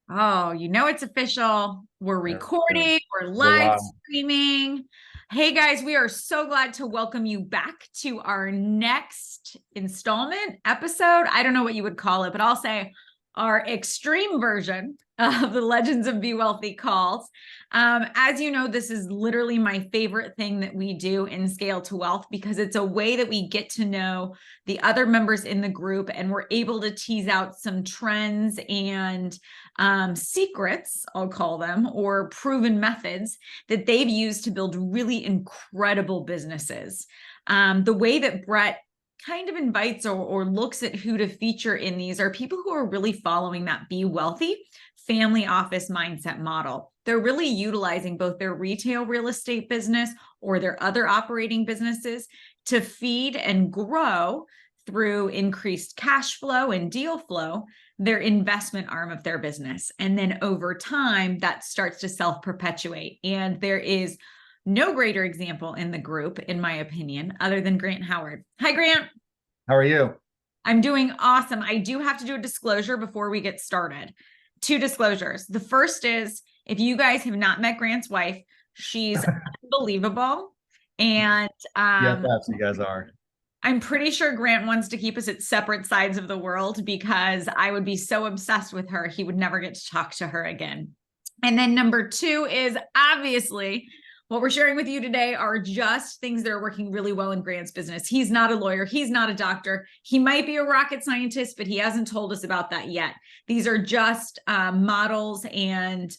Oh, you know it's official. We're There we go. recording, we're We're live live. streaming. Hey guys, we are so glad to welcome you back to our next installment episode. I don't know what you would call it, but I'll say our extreme version of the Legends of Be Wealthy calls. As you know, this is literally my favorite thing that we do in Scale to Wealth because it's a way that we get to know the other members in the group and we're able to tease out some trends and secrets, I'll call them, or proven methods that they've used to build really incredible businesses. The way that Brett kind of invites or looks at who to feature in these are people who are really following that Be Wealthy family office mindset model. They're really utilizing both their retail real estate business or their other operating businesses to feed and grow through increased cash flow and deal flow their investment arm of their business. And then over time, that starts to self-perpetuate. And there is no greater example in the group, in my opinion, other than Grant Howard. Hi, Grant. How are you? I'm doing awesome. I do have to do a disclosure before we get started. Two disclosures. The first is if you guys have not met Grant's wife, she's unbelievable. And Yes, that's you guys are. I'm pretty sure Grant wants to keep us at separate sides of the world because I would be so obsessed with her, he would never get to talk to her again. And then number two is obviously what we're sharing with you today are just things that are working really well in Grant's business. He's not a lawyer. He's not a doctor. He might be a rocket scientist, but he hasn't told us about that yet. These are just models and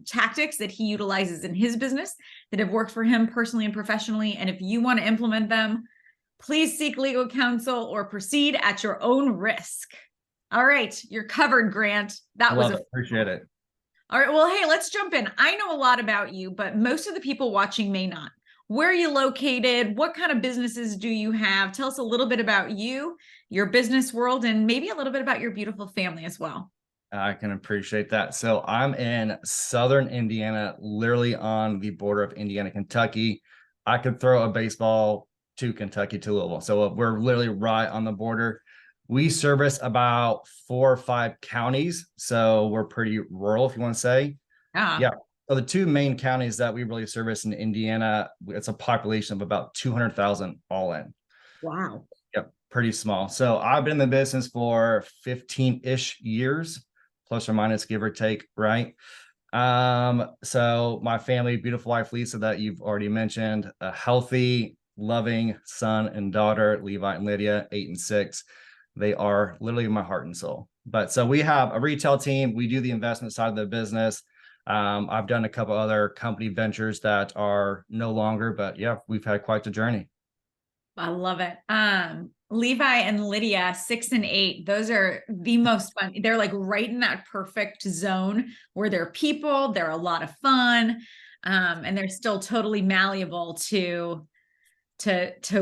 tactics that he utilizes in his business that have worked for him personally and professionally. And if you want to implement them, please seek legal counsel or proceed at your own risk. All right, you're covered, Grant. That was Love a it. Appreciate it. all right. Well, hey, let's jump in. I know a lot about you, but most of the people watching may not. Where are you located? What kind of businesses do you have? Tell us a little bit about you, your business world, and maybe a little bit about your beautiful family as well. I can appreciate that. So I'm in southern Indiana, literally on the border of Indiana, Kentucky. I could throw a baseball to Kentucky to Louisville. So we're literally right on the border. We service about 4 or 5 counties. So we're pretty rural, if you want to say. Ah, Yeah. So the two main counties that we really service in Indiana, it's a population of about 200,000 all in. wow. Yep, pretty small. So I've been in the business for 15-ish years, plus or minus, give or take, right? So my family, beautiful wife Lisa, that you've already mentioned, a healthy, loving son and daughter, Levi and Lydia, 8 and 6. They are literally my heart and soul. But so we have a retail team. We do the investment side of the business. I've done a couple other company ventures that are no longer, but yeah, we've had quite the journey. I love it. Levi and Lydia, 6 and 8, those are the most fun. They're like right in that perfect zone where they're people, they're a lot of fun, and they're still totally malleable to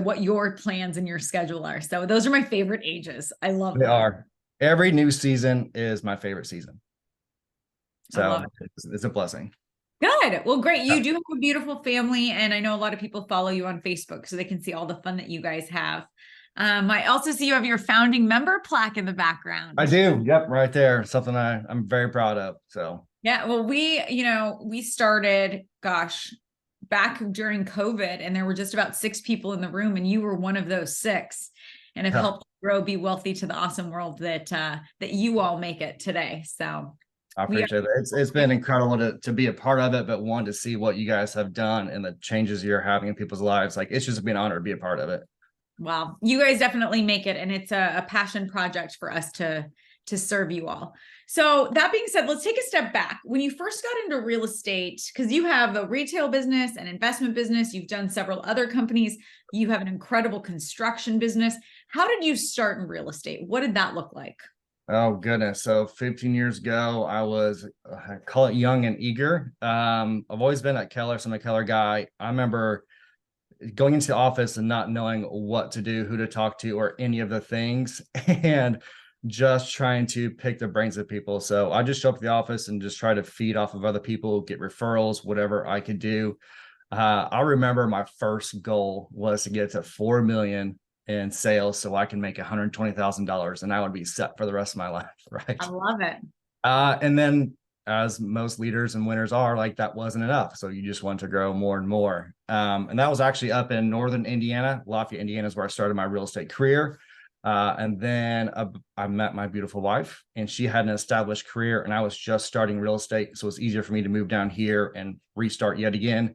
what your plans and your schedule are. So those are my favorite ages. I love They them. are. Every new season is my favorite season. I love So it. it's a blessing. Good. Well, great. Yeah. You do have a beautiful family, and I know a lot of people follow you on Facebook so they can see all the fun that you guys have. I also see you have your founding member plaque in the I background. do. Yep, right there. Something I'm very proud of. So Yeah, well, we started, gosh, back during COVID, and there were just about 6 people in the room, and you were one of those 6, and have yeah, helped grow Be Wealthy to the awesome world that you all make it today. So I we are. appreciate it. It's been incredible to be a part of it, but one to see what you guys have done and the changes you're having in people's lives. Like it's just been an honor to be a part of it. Well, you guys definitely make it, and it's a passion project for us to serve you all. So that being said, let's take a step back. When you first got into real estate, because you have a retail business, an investment business, you've done several other companies, you have an incredible construction business. How did you start in real estate? What did that look like? Oh goodness. So 15 years ago, I call it young and eager. I've always been at Keller, so I'm a Keller guy. I remember going into the office and not knowing what to do, who to talk to, or any of the things, and just trying to pick the brains of people. So I just show up at the office and just try to feed off of other people, get referrals, whatever I could do. I remember my first goal was to get to 4 million in sales so I can make $120,000 and I would be set for the rest of my life. I Right. love it. And then as most leaders and winners are, like that wasn't enough. So you just want to grow more and more. And that was actually up in Northern Indiana. Lafayette, Indiana is where I started my real estate career. And then I met my beautiful wife, and she had an established career, and I was just starting real estate. So it's easier for me to move down here and restart yet again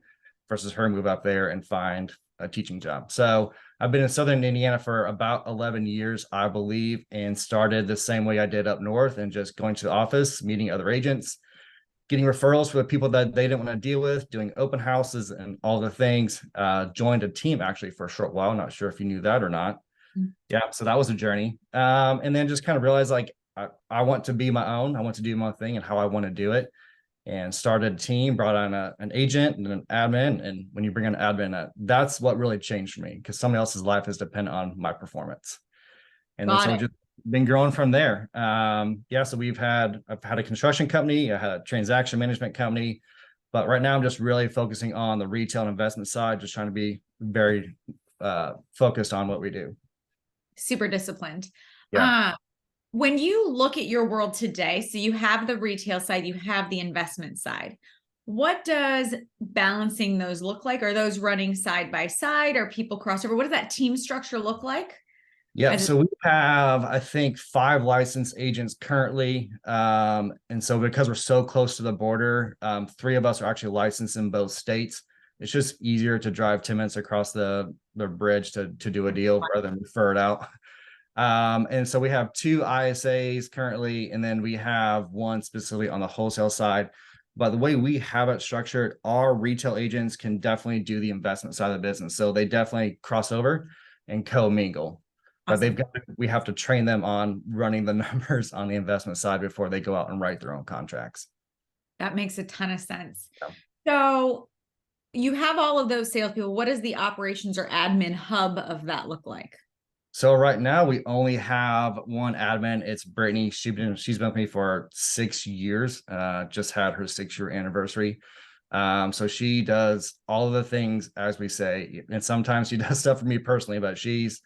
versus her move up there and find a teaching job. So I've been in Southern Indiana for about 11 years, I believe, and started the same way I did up north, and just going to the office, meeting other agents, getting referrals for the people that they didn't want to deal with, doing open houses and all the things. Joined a team actually for a short while. Not sure if you knew that or not. Yeah, so that was a journey. And then just kind of realized like I want to be my own. I want to do my thing and how I want to do it. And started a team, brought on an agent and an admin. And when you bring an admin, that's what really changed for me, because somebody else's life is dependent on my performance. And then so just been growing from there. Yeah, so I've had a construction company, I had a transaction management company, but right now I'm just really focusing on the retail and investment side, just trying to be very focused on what we do. Super disciplined. Yeah. When you look at your world today, so you have the retail side, you have the investment side. What does balancing those look like? Are those running side by side? Are people crossover? What does that team structure look like? Yeah, so we have, I think, 5 licensed agents currently. And so because we're so close to the border, 3 of us are actually licensed in both states. It's just easier to drive 10 minutes across the bridge to do a deal rather than refer it out. And so we have 2 ISAs currently, and then we have 1 specifically on the wholesale side. But the way we have it structured, our retail agents can definitely do the investment side of the business. So they definitely cross over and co-mingle. But Awesome. we have to train them on running the numbers on the investment side before they go out and write their own contracts. That makes a ton of sense. Yeah. So you have all of those salespeople. What does the operations or admin hub of that look like? So right now we only have 1 admin. It's Brittany. She's been with me for 6 years. Just had her 6-year anniversary. So she does all of the things, as we say, and sometimes she does stuff for me personally, but she's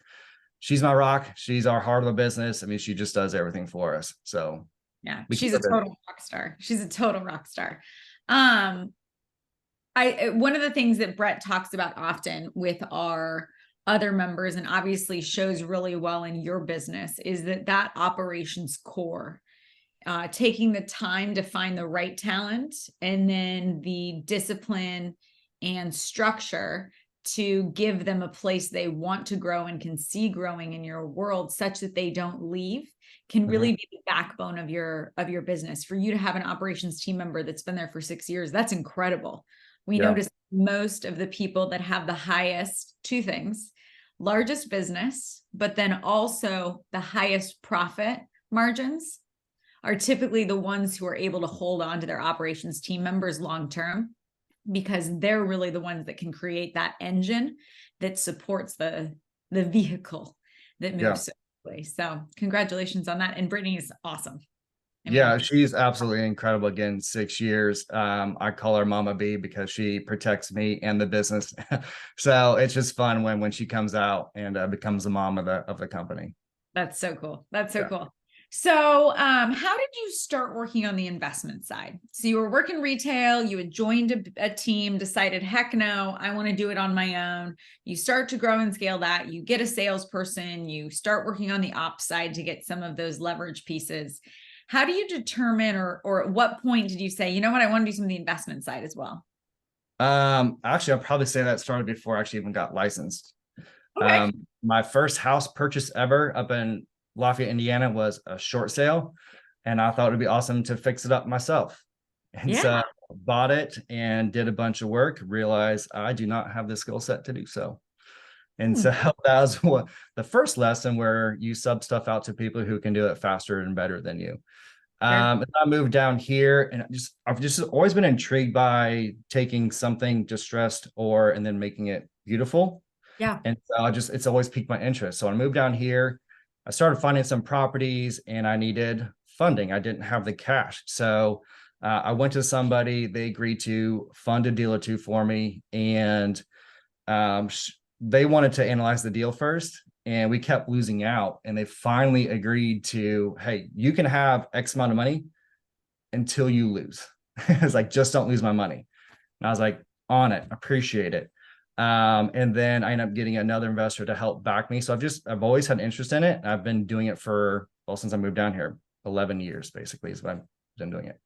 my rock. She's our heart of the business. I mean, she just does everything for us. So yeah, she's a total rock star. She's a total rock star. One of the things that Brett talks about often with our other members, and obviously shows really well in your business, is that operations core, taking the time to find the right talent, and then the discipline and structure to give them a place they want to grow and can see growing in your world, such that they don't leave, can really be the backbone of your business. For you to have an operations team member that's been there for 6 years, that's incredible. We notice most of the people that have the highest 2 things: largest business, but then also the highest profit margins, are typically the ones who are able to hold on to their operations team members long term, because they're really the ones that can create that engine that supports the vehicle that moves so quickly. So congratulations on that. And Brittany is awesome. Yeah, she's absolutely incredible. Again, 6 years. I call her Mama B because she protects me and the business. So it's just fun when she comes out and becomes the mom of the company. That's so cool. That's so cool. So how did you start working on the investment side? So you were working retail, you had joined a team, decided, heck no, I want to do it on my own. You start to grow and scale that. You get a salesperson, you start working on the ops side to get some of those leverage pieces. How do you determine, or at what point did you say, you know what, I want to do some of the investment side as well? Actually, I'll probably say that started before I actually even got licensed. Okay. My first house purchase ever up in Lafayette, Indiana was a short sale, and I thought it'd be awesome to fix it up myself. And so bought it and did a bunch of work, realized I do not have the skill set to do so. And so that was the first lesson, where you sub stuff out to people who can do it faster and better than you. And I moved down here, and I've just always been intrigued by taking something distressed and then making it beautiful. Yeah. And so it's always piqued my interest. So I moved down here, I started finding some properties, and I needed funding. I didn't have the cash. So I went to somebody, they agreed to fund a deal or 2 for me. And they wanted to analyze the deal first, and we kept losing out. And they finally agreed to, hey, you can have X amount of money, until you lose. It's like, just don't lose my money. And I was like, on it, appreciate it. And then I ended up getting another investor to help back me. So I've always had interest in it. I've been doing it for, well, since I moved down here, 11 years, basically, is what I've been doing it.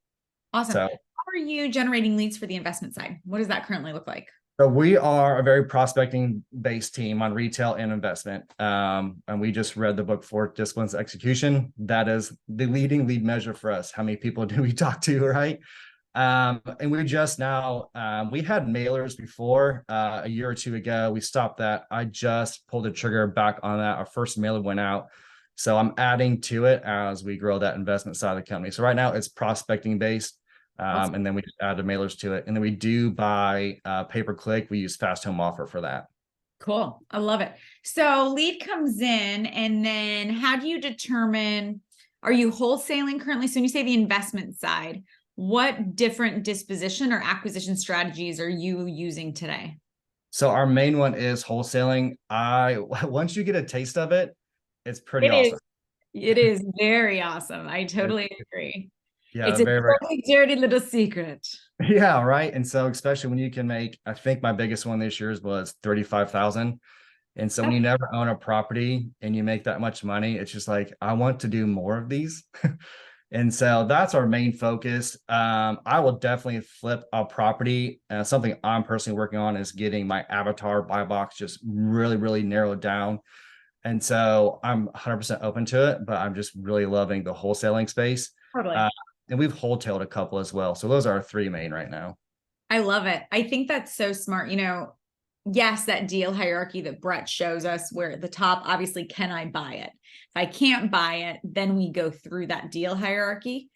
Awesome. So, how are you generating leads for the investment side? What does that currently look like? so we are a very prospecting based team on retail and investment. And we just read the book for Disciplines Execution. That is the leading lead measure for us. How many people do we talk to, right? And we just now, we had mailers before, a year or two ago. We stopped that. I just pulled the trigger back on that. Our first mailer went out. So I'm adding to it as we grow that investment side of the company. So right now it's prospecting based. Awesome. And then we just add the mailers to it. And then we do buy pay-per-click. We use Fast Home Offer for that. Cool. I love it. So lead comes in, and then how do you determine, are you wholesaling currently? So when you say the investment side, what different disposition or acquisition strategies are you using today? So our main one is wholesaling. Once you get a taste of it, it's pretty It awesome. is. It is very awesome. I totally agree. Yeah, It's a very, very. totally dirty little secret. Yeah, right. And so especially when you can make, I think my biggest one this year was 35,000. And so when you never own a property and you make that much money, it's just like, I want to do more of these. And so that's our main focus. I will definitely flip a property. Something I'm personally working on is getting my avatar buy box just really, really narrowed down. And so I'm 100% open to it, but I'm just really loving the wholesaling space. Totally. And we've wholetailed a couple as well. So those are our three main right now. I love it. I think that's so smart. Yes, that deal hierarchy that Brett shows us, where at the top, obviously, can I buy it? If I can't buy it, then we go through that deal hierarchy.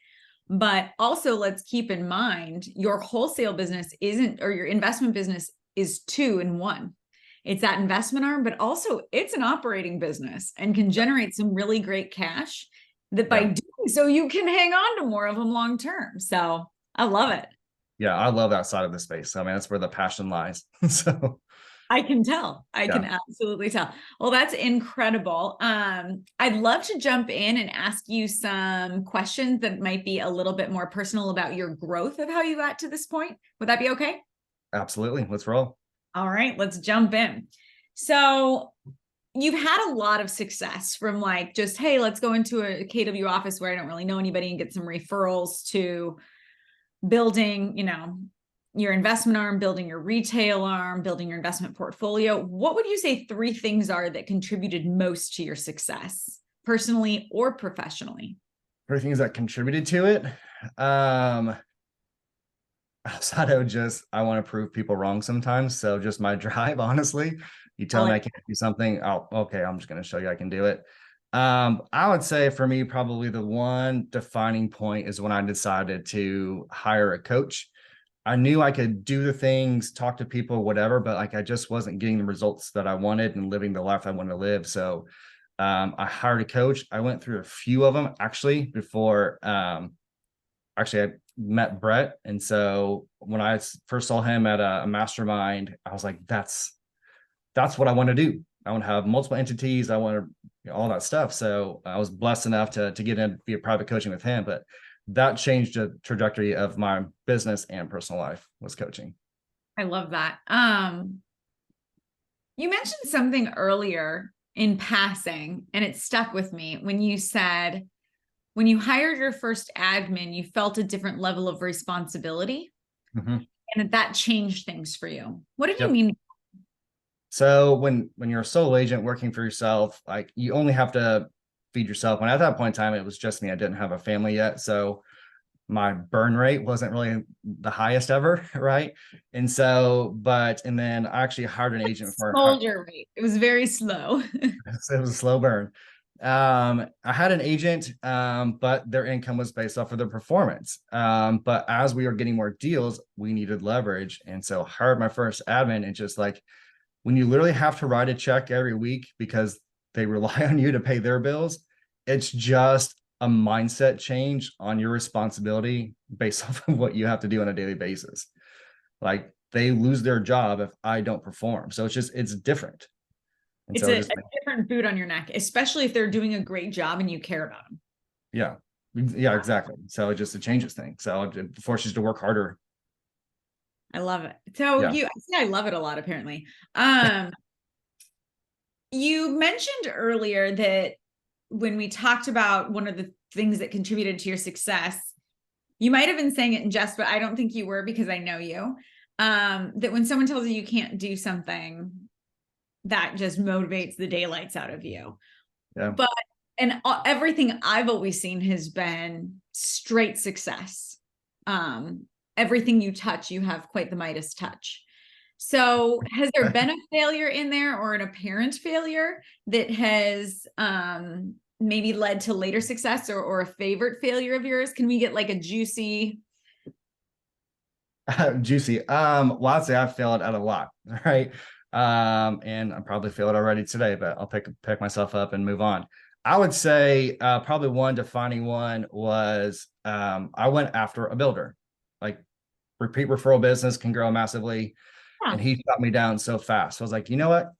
But also, let's keep in mind your wholesale business isn't, or your investment business is two in one. It's that investment arm, but also it's an operating business and can generate some really great cash that by doing so, you can hang on to more of them long term. So I love it. Yeah, I love that side of the space. I mean, that's where the passion lies. So I can tell. I can absolutely tell. Well, that's incredible. I'd love to jump in and ask you some questions that might be a little bit more personal about your growth of how you got to this point. Would that be okay? absolutely. Let's roll. All right, let's jump in. So you've had a lot of success from like just, hey, let's go into a KW office where I don't really know anybody and get some referrals, to building, your investment arm, building your retail arm, building your investment portfolio. What would you say three things are that contributed most to your success, personally or professionally? Three things that contributed to it. Outside of just, I want to prove people wrong sometimes. So just my drive, honestly. You tell me I can't do something, okay, I'm just going to show you I can do it. I would say for me, probably the one defining point is when I decided to hire a coach. I knew I could do the things, talk to people, whatever, but like I just wasn't getting the results that I wanted and living the life I wanted to live. So I hired a coach. I went through a few of them actually before I met Brett. And so when I first saw him at a mastermind, I was like, that's what I want to do. I want to have multiple entities. I want to, all that stuff. So I was blessed enough to get in, be a private coaching with him, but that changed the trajectory of my business and personal life, was coaching. I love that. You mentioned something earlier in passing, and it stuck with me when you said, when you hired your first admin, you felt a different level of responsibility, and that changed things for you. What did you mean? So when you're a sole agent working for yourself, like you only have to feed yourself. When at that point in time, it was just me. I didn't have a family yet. So my burn rate wasn't really the highest ever. Right. And then I actually hired an agent for soldier rate. It was very slow. it was a slow burn. I had an agent, but their income was based off of their performance. But as we were getting more deals, we needed leverage. And so I hired my first admin, and just like, when you literally have to write a check every week because they rely on you to pay their bills, it's just a mindset change on your responsibility based off of what you have to do on a daily basis. Like they lose their job if I don't perform. So it's different. And it's a different boot on your neck, especially if they're doing a great job and you care about them. Yeah. Yeah, exactly. So it changes things. So it forces you to work harder. I love it. So Yeah. I say I love it a lot, apparently. You mentioned earlier that when we talked about one of the things that contributed to your success, you might have been saying it in jest, but I don't think you were because I know you. That when someone tells you you can't do something, that just motivates the daylights out of you. Yeah. But everything I've always seen has been straight success. Everything you touch, you have quite the Midas touch. So has there been a failure in there or an apparent failure that has maybe led to later success or a favorite failure of yours? Can we get like a juicy? Juicy. Well, I'd say I've failed at a lot, right? And I probably failed already today, but I'll pick myself up and move on. I would say probably one defining one was I went after a builder. Like repeat referral business can grow massively, Yeah. and he shot me down so fast. So I was like, you know what?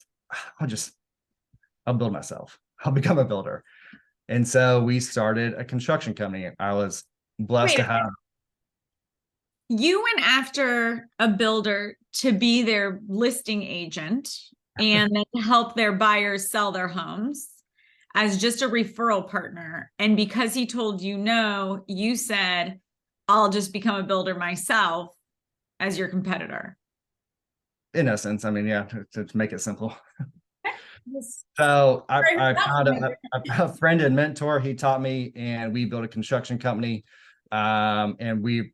I'll build myself. I'll become a builder. And so we started a construction company. I was blessed Wait, to have. you went after a builder to be their listing agent and then help their buyers sell their homes as just a referral partner. And because he told you no, you said, I'll just become a builder myself as your competitor. In essence, I mean, yeah, to make it simple. Yes. So I Right. found a friend and mentor. He taught me, and we built a construction company. And we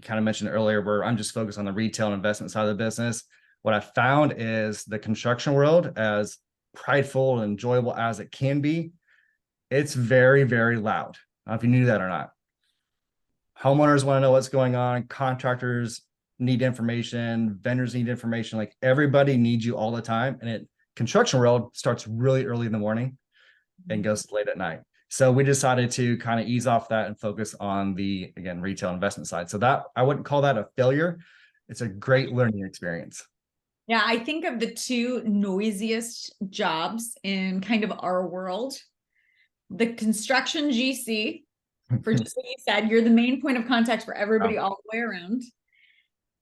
kind of mentioned earlier where I'm just focused on the retail and investment side of the business. What I found is the construction world, as prideful and enjoyable as it can be, it's very, very loud. I don't know if you knew that or not. Homeowners want to know what's going on. Contractors need information. Vendors need information. Like everybody needs you all the time. And construction world starts really early in the morning and goes late at night. So we decided to kind of ease off that and focus on the, again, retail investment side. So that I wouldn't call that a failure. It's a great learning experience. Yeah, I think of the two noisiest jobs in kind of our world, the construction GC, for just what you said, you're the main point of contact for everybody all the way around.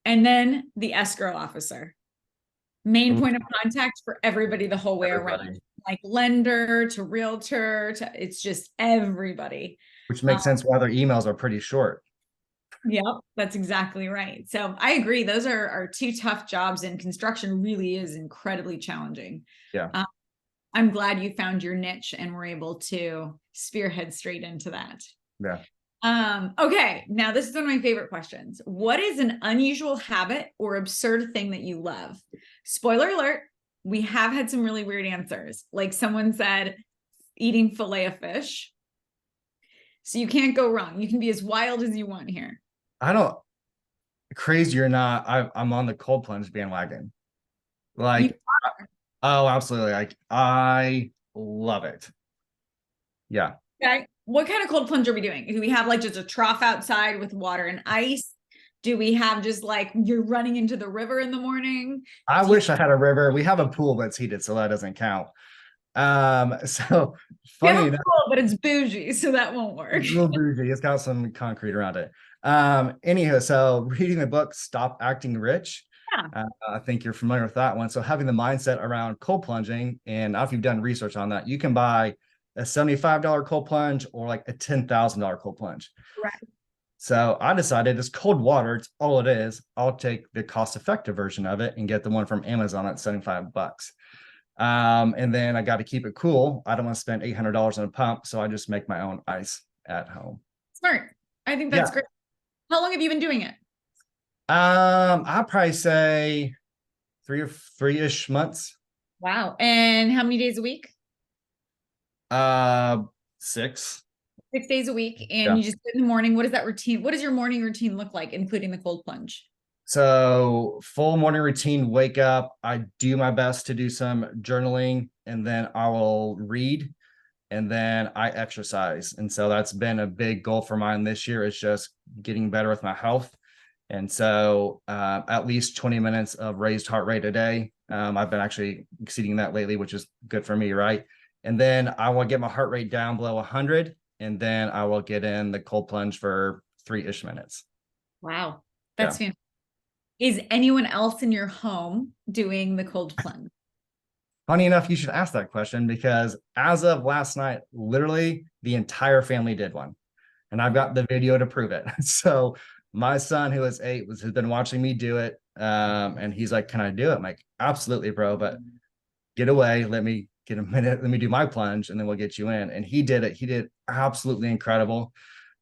And then the escrow officer, main point of contact for everybody the whole way around, like lender to realtor to it's just everybody. Which makes sense why their emails are pretty short. Yep, that's exactly right. So I agree. Those are two tough jobs, and construction really is incredibly challenging. Yeah. I'm glad you found your niche and were able to spearhead straight into that. Yeah. Okay, now this is one of my favorite questions. What is an unusual habit or absurd thing that you love? Spoiler alert, we have had some really weird answers. Like someone said, eating fillet of fish. So you can't go wrong. You can be as wild as you want here. I don't, crazy or not, I'm on the cold plunge bandwagon. Like, oh, absolutely. Like, I love it. Yeah. Okay. What kind of cold plunge are we doing? Do we have like just a trough outside with water and ice? Do we have just like you're running into the river in the morning? I wish I had a river. We have a pool that's heated, so that doesn't count. So funny enough, pool, but it's bougie, so that won't work. it's a little bougie. It's got some concrete around it. Anyhow, so reading the book Stop Acting Rich. Yeah. I think you're familiar with that one. So having the mindset around cold plunging, and if you've done research on that, you can buy a $75 cold plunge or like a $10,000 cold plunge. Right. So I decided it's cold water. It's all it is. I'll take the cost effective version of it and get the one from Amazon at $75. And then I got to keep it cool. I don't want to spend $800 on a pump. So I just make my own ice at home. Smart. I think that's great. How long have you been doing it? I'll probably say three-ish months. Wow. And how many days a week? 6. 6 days a week. And you just do it in the morning. What is that routine? What does your morning routine look like, including the cold plunge? So full morning routine, wake up, I do my best to do some journaling, and then I will read, and then I exercise. And so that's been a big goal for mine this year, is just getting better with my health. And so at least 20 minutes of raised heart rate a day. I've been actually exceeding that lately, which is good for me, right? And then I want to get my heart rate down below 100. and then I will get in the cold plunge for 3-ish minutes. Wow. Yeah. That's fantastic. Is anyone else in your home doing the cold plunge? Funny enough, you should ask that question because as of last night, literally the entire family did one. And I've got the video to prove it. So my son, who is 8, has been watching me do it. And he's like, "Can I do it?" I'm like, "Absolutely, bro. But get away. Let me get a minute. Let me do my plunge, and then we'll get you in." And he did it. He did absolutely incredible.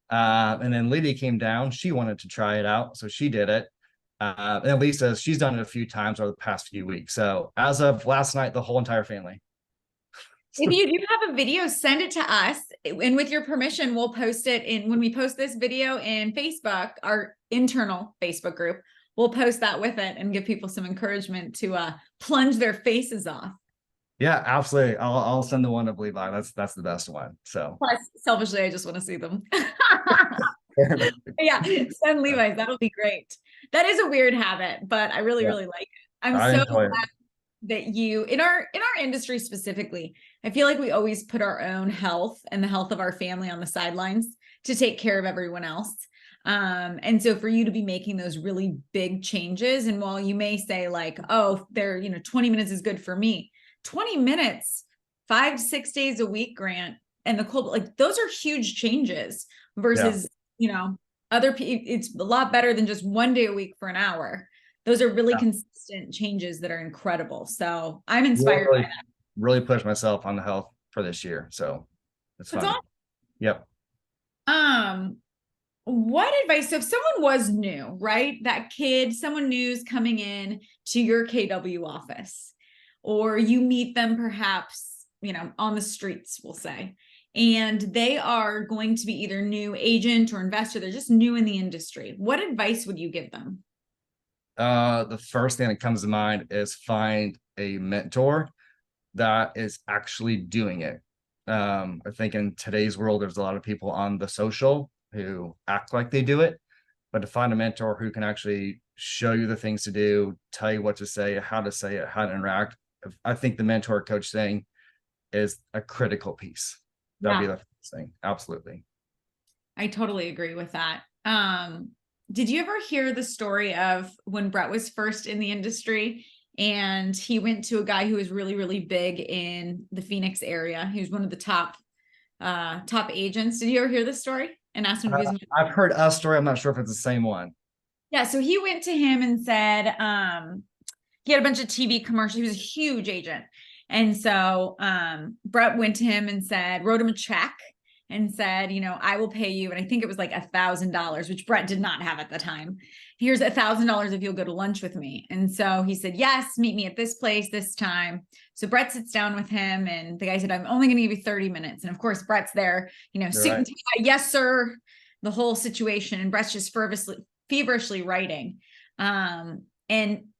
And then Lydia came down. She wanted to try it out. So she did it. And Lisa, she's done it a few times over the past few weeks. So as of last night, the whole entire family. If you do have a video, send it to us. And with your permission, we'll post it in when we post this video in Facebook, our internal Facebook group. We'll post that with it and give people some encouragement to plunge their faces off. Yeah, absolutely. I'll send the one to Levi. That's the best one. So Plus, selfishly, I just want to see them. Yeah, send Levi's. That'll be great. That is a weird habit, but I really, yeah, really like it. I'm I so enjoy it. glad that you in our industry specifically, I feel like we always put our own health and the health of our family on the sidelines to take care of everyone else. And so for you to be making those really big changes, and while you may say like, oh, 20 minutes is good for me, 20 minutes, 5 to 6 days a week, Grant, and the cold, like those are huge changes versus, other people. It's a lot better than just 1 day a week for an hour. Those are really Yeah. consistent changes that are incredible. So I'm inspired by that. Really push myself on the health for this year. So it's That's fun. Yep. awesome. What advice? So if someone was new, right? That kid, someone new is coming in to your KW office, or you meet them perhaps, on the streets, we'll say, and they are going to be either new agent or investor. They're just new in the industry. What advice would you give them? The first thing that comes to mind is find a mentor that is actually doing it. I think in today's world, there's a lot of people on the social who act like they do it, but to find a mentor who can actually show you the things to do, tell you what to say, how to interact. I think the mentor coach thing is a critical piece. That'd be the first thing. Absolutely. I totally agree with that. Did you ever hear the story of when Brett was first in the industry and he went to a guy who was really, really big in the Phoenix area? He was one of the top agents. Did you ever hear this story and asked him to be his I've heard a story. I'm not sure if it's the same one. Yeah. So he went to him and said, he had a bunch of TV commercials. He was a huge agent. And so Brett went to him and wrote him a check and said, I will pay you. And I think it was like $1,000, which Brett did not have at the time. Here's $1,000 if you'll go to lunch with me. And so he said, yes, meet me at this place, this time. So Brett sits down with him and the guy said, I'm only going to give you 30 minutes. And of course, Brett's there, suit and tie, yes, sir, the whole situation. And Brett's just feverishly writing. And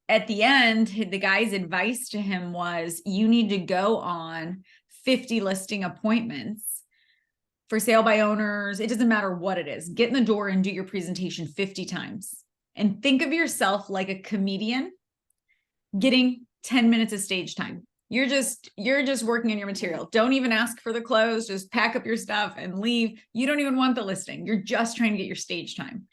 at the end, the guy's advice to him was, you need to go on 50 listing appointments for sale by owners. It doesn't matter what it is. Get in the door and do your presentation 50 times. And think of yourself like a comedian getting 10 minutes of stage time. You're just working on your material. Don't even ask for the close. Just pack up your stuff and leave. You don't even want the listing. You're just trying to get your stage time.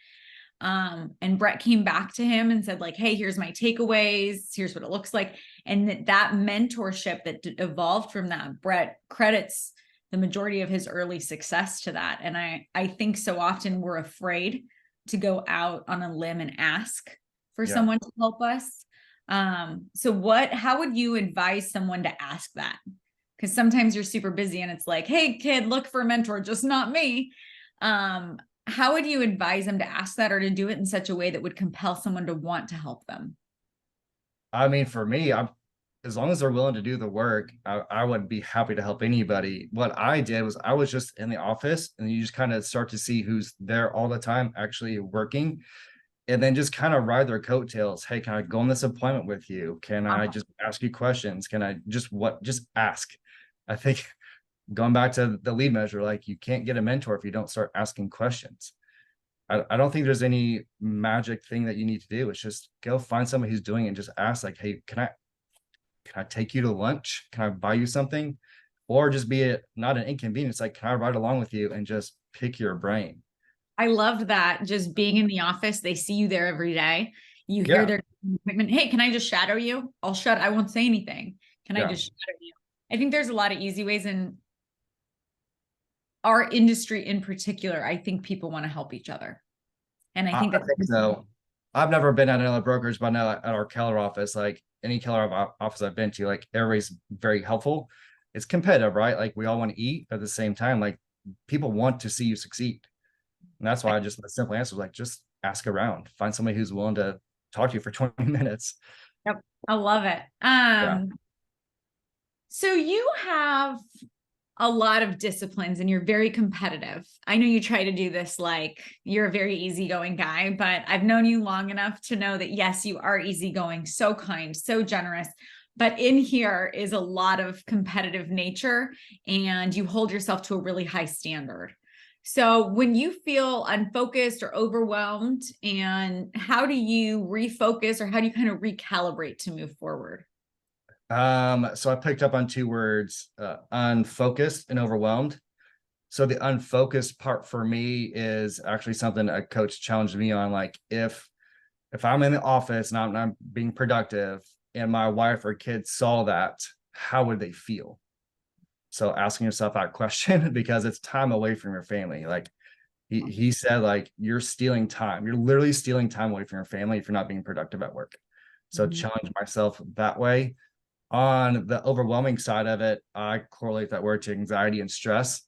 And Brett came back to him and said like, hey, here's my takeaways. Here's what it looks like. And that mentorship that evolved from that, Brett credits the majority of his early success to that. And I think so often we're afraid to go out on a limb and ask for someone to help us. So how would you advise someone to ask that? Because sometimes you're super busy and it's like, hey kid, look for a mentor, just not me. How would you advise them to ask that or to do it in such a way that would compel someone to want to help them? I mean, for me, as long as they're willing to do the work, I would be happy to help anybody. What I did was I was just in the office and you just kind of start to see who's there all the time actually working and then just kind of ride their coattails. Hey, can I go on this appointment with you? Can I just ask you questions? Can I just ask? I think going back to the lead measure, like you can't get a mentor if you don't start asking questions. I don't think there's any magic thing that you need to do. It's just go find somebody who's doing it and just ask like, hey, can I take you to lunch? Can I buy you something? or just be it not an inconvenience. Like, can I ride along with you and just pick your brain? I loved that. Just being in the office, they see you there every day. You hear Yeah. their appointment. Hey, can I just shadow you? I won't say anything. Can I Yeah. just shadow you? I think there's a lot of easy ways in our industry in particular. I think people want to help each other. And I think I that's think so. I've never been at another brokerage, but I know at our Keller office, like any Keller office I've been to, like everybody's very helpful. It's competitive, right? Like we all want to eat, but at the same time, like people want to see you succeed. And that's why I just the simple answer is like just ask around, find somebody who's willing to talk to you for 20 minutes. Yep. I love it. Yeah. So you have a lot of disciplines and you're very competitive. I know you try to do this like you're a very easygoing guy, but I've known you long enough to know that yes, you are easygoing, so kind, so generous. But in here is a lot of competitive nature and you hold yourself to a really high standard. So when you feel unfocused or overwhelmed, and how do you refocus or how do you kind of recalibrate to move forward? So I picked up on two words, unfocused and overwhelmed. So the unfocused part for me is actually something a coach challenged me on. Like if I'm in the office and I'm being productive and my wife or kids saw that, how would they feel? So asking yourself that question because it's time away from your family. Like he said, like you're stealing time. You're literally stealing time away from your family if you're not being productive at work. So Mhm. challenge myself that way. On the overwhelming side of it, I correlate that word to anxiety and stress.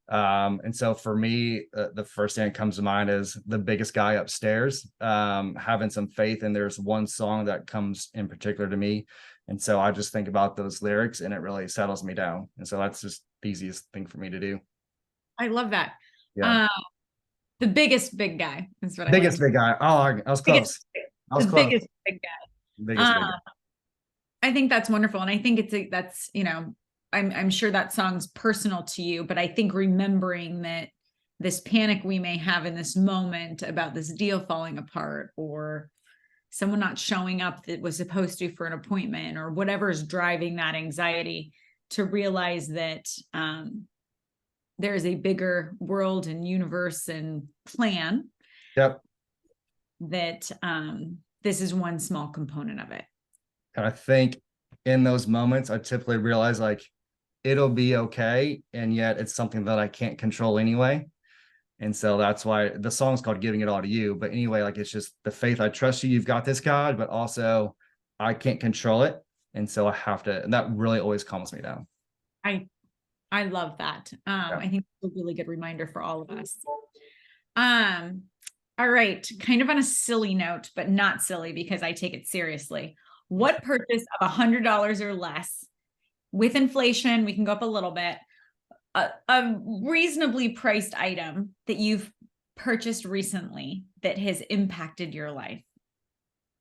And so for me, the first thing that comes to mind is the biggest guy upstairs, having some faith. And there's one song that comes in particular to me. And so I just think about those lyrics and it really settles me down. And so that's just the easiest thing for me to do. I love that. Yeah. Uh, the biggest big guy is what I like Biggest to big guy. Oh, I was biggest, cloose. I was the close. biggest big guy. Biggest big guy. I think that's wonderful. And I think that's, I'm sure that song's personal to you, but I think remembering that this panic we may have in this moment about this deal falling apart or someone not showing up that was supposed to for an appointment or whatever is driving that anxiety, to realize that there is a bigger world and universe and plan, Yep. that this is one small component of it. And I think in those moments, I typically realize like it'll be okay. And yet it's something that I can't control anyway. And so that's why the song's called Giving It All to You. But anyway, like it's just the faith. I trust you. You've got this, God, but also I can't control it. And so I have to, and that really always calms me down. I I love that. Yeah. I think it's a really good reminder for all of us. Um, all right, kind of on a silly note, but not silly because I take it seriously. What purchase of $100 or less, with inflation, we can go up a little bit, a reasonably priced item that you've purchased recently that has impacted your life?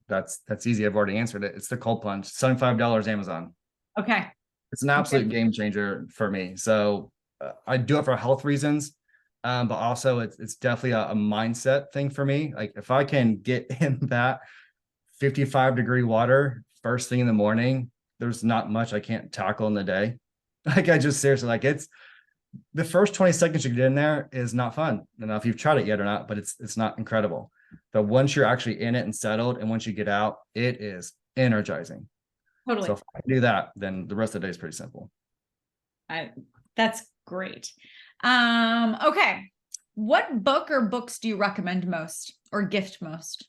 That's easy. I've already answered it. It's the cold plunge, $75 Amazon. Okay. It's an Okay. absolute game changer for me. So I do it for health reasons, but also it's definitely a mindset thing for me. Like if I can get in that 55-degree water first thing in the morning, there's not much I can't tackle in the day. Like I just seriously, like it's the first 20 seconds you get in there is not fun. I don't know if you've tried it yet or not, but it's not incredible. But once you're actually in it and settled, and once you get out, it is energizing. So Totally. if I do that, then the rest of the day is pretty simple. That's great. Okay. What book or books do you recommend most or gift most?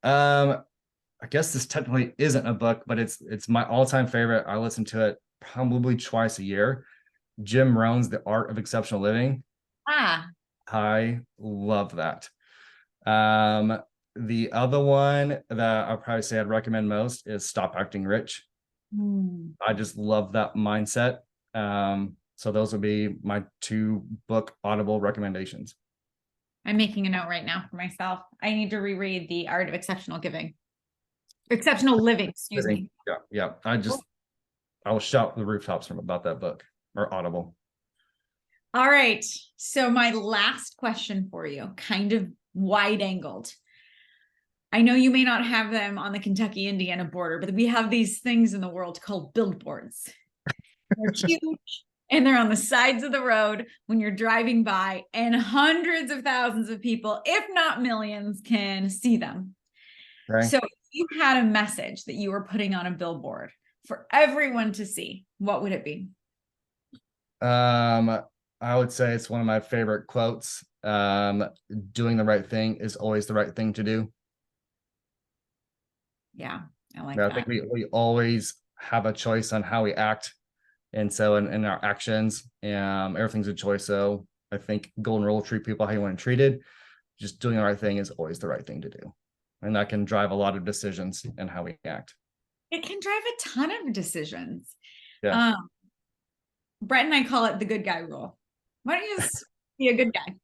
I guess this technically isn't a book, but it's my all-time favorite. I listen to it probably twice a year. Jim Rohn's The Art of Exceptional Living. Ah, I love that. Um, the other one that I'll probably say I'd recommend most is Stop Acting Rich. I just love that mindset. So those would be my two book Audible recommendations. I'm making a note right now for myself. I need to reread The Art of Exceptional Living, excuse me. Yeah, yeah. I will shout the rooftops from about that book or Audible. All right. So my last question for you, kind of wide angled. I know you may not have them on the Kentucky-Indiana border, but we have these things in the world called billboards. They're huge. and they're on the sides of the road when you're driving by, and hundreds of thousands of people, if not millions, can see them. Okay. So if you had a message that you were putting on a billboard for everyone to see, what would it be? I would say it's one of my favorite quotes. Doing the right thing is always the right thing to do. Yeah, I like I that. think we always have a choice on how we act. And so in our actions, everything's a choice. So I think golden rule, treat people how you want to be treated. Just doing the right thing is always the right thing to do. And that can drive a lot of decisions and how we act. It can drive a ton of decisions. Yeah. Brett and I call it the good guy rule. Why don't you just be a good guy?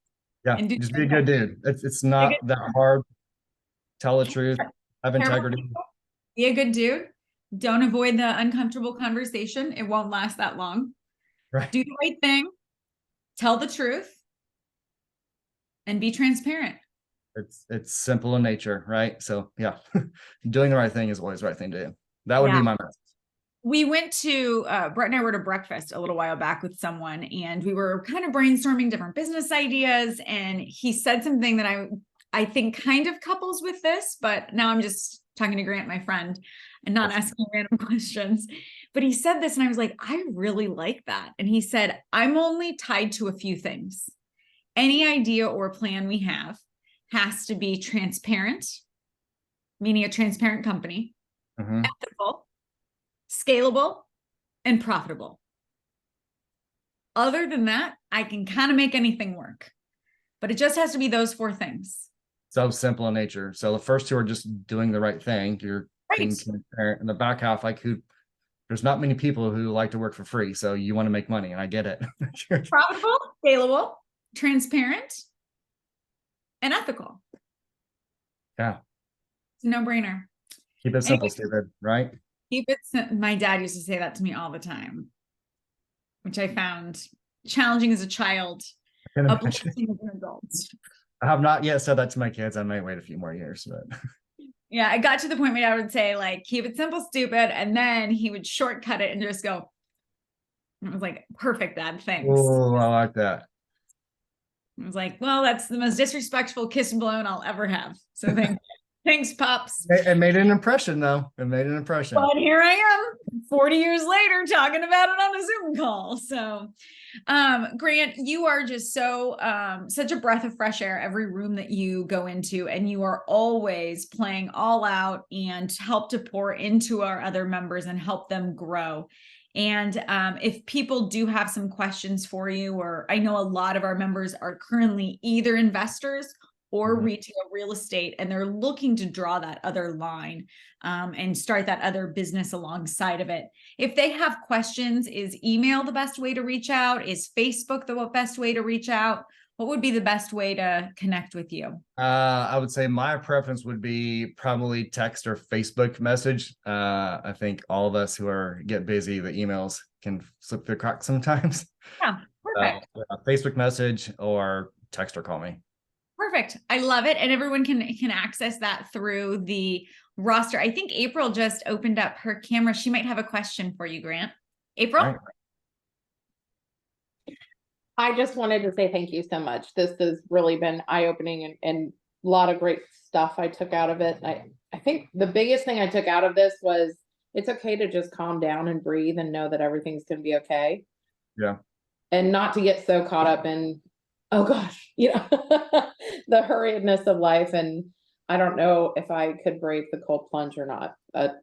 Yeah. And do Just be a good dude. It's be a not good that hard. Tell the truth. Have integrity. Be a good dude. Don't avoid the uncomfortable conversation. It won't last that long. Right. Do the right thing. Tell the truth. And be transparent. It's simple in nature, right? So yeah, doing the right thing is always the right thing to do. That would be my message. We went to Brett and I were at a breakfast a little while back with someone, and we were kind of brainstorming different business ideas. And he said something that I think kind of couples with this, but now I'm just talking to Grant, my friend, and not asking random questions. But he said this, and I was like, I really like that. And he said, I'm only tied to a few things. Any idea or plan we have has to be transparent, meaning a transparent company, ethical, scalable, and profitable. Other than that, I can kind of make anything work, but it just has to be those four things. So simple in nature. So the first two are just doing the right thing. You're being transparent. And the back half, there's not many people who like to work for free. So you want to make money, and I get it. Profitable, scalable, transparent, and ethical. Yeah. It's a no-brainer. Keep it simple, stupid, right? Keep it. My dad used to say that to me all the time, which I found challenging as a child, uplifting as an adult. I have not yet said that to my kids. I might wait a few more years, but yeah, I got to the point where I would say, like, keep it simple, stupid, and then he would shortcut it and just go. And it was like, perfect, Dad. Thanks. Oh, I like that. I was like, well, that's the most disrespectful kiss and blown I'll ever have. So thank you. Thanks, Pops. It made an impression, though. It made an impression. But here I am 40 years later talking about it on a Zoom call. So, Grant, you are just so, such a breath of fresh air every room that you go into, and you are always playing all out and help to pour into our other members and help them grow. And if people do have some questions for you, or I know a lot of our members are currently either investors or retail real estate, and they're looking to draw that other line and start that other business alongside of it. If they have questions, is email the best way to reach out? Is Facebook the best way to reach out? What would be the best way to connect with you? I would say my preference would be probably text or Facebook message. I think all of us who get busy, the emails can slip through cracks sometimes. Yeah, perfect. Facebook message or text or call me. Perfect. I love it. And everyone can access that through the roster. I think April just opened up her camera. She might have a question for you, Grant. April? Right. I just wanted to say thank you so much. This has really been eye-opening and a lot of great stuff I took out of it. I think the biggest thing I took out of this was it's okay to just calm down and breathe and know that everything's going to be okay. Yeah. And not to get so caught up in, oh gosh, the hurriedness of life. And I don't know if I could brave the cold plunge or not. But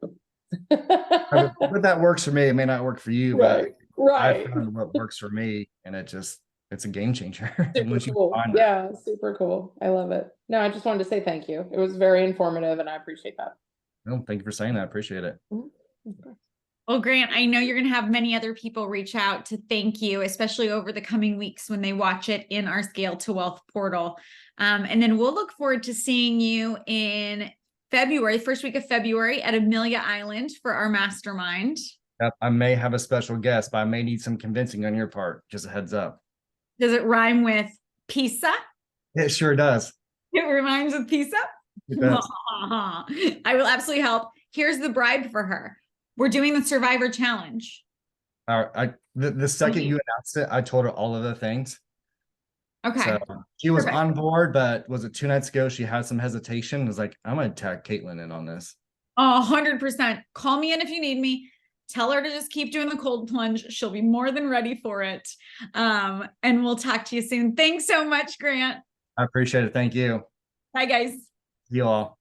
that works for me. It may not work for you, right, but I found what works for me, and it's a game changer. Super cool. Yeah, super cool. I love it. No, I just wanted to say thank you. It was very informative, and I appreciate that. No, thank you for saying that. I appreciate it. Well, Grant, I know you're going to have many other people reach out to thank you, especially over the coming weeks when they watch it in our Scale to Wealth portal. And then we'll look forward to seeing you in February, first week of February at Amelia Island for our mastermind. Yep, I may have a special guest, but I may need some convincing on your part. Just a heads up. Does it rhyme with pizza? It sure does. It rhymes with pizza? It does. I will absolutely help. Here's the bribe for her. We're doing the Survivor Challenge. All right. The second you. you announced it, I told her all of the things. Okay. So she was Perfect. on board, but was it 2 nights ago? She had some hesitation. Was like, I'm gonna tag Katelyn in on this. 100%. Call me in if you need me. Tell her to just keep doing the cold plunge. She'll be more than ready for it. And we'll talk to you soon. Thanks so much, Grant. I appreciate it. Thank you. Bye, guys. You all.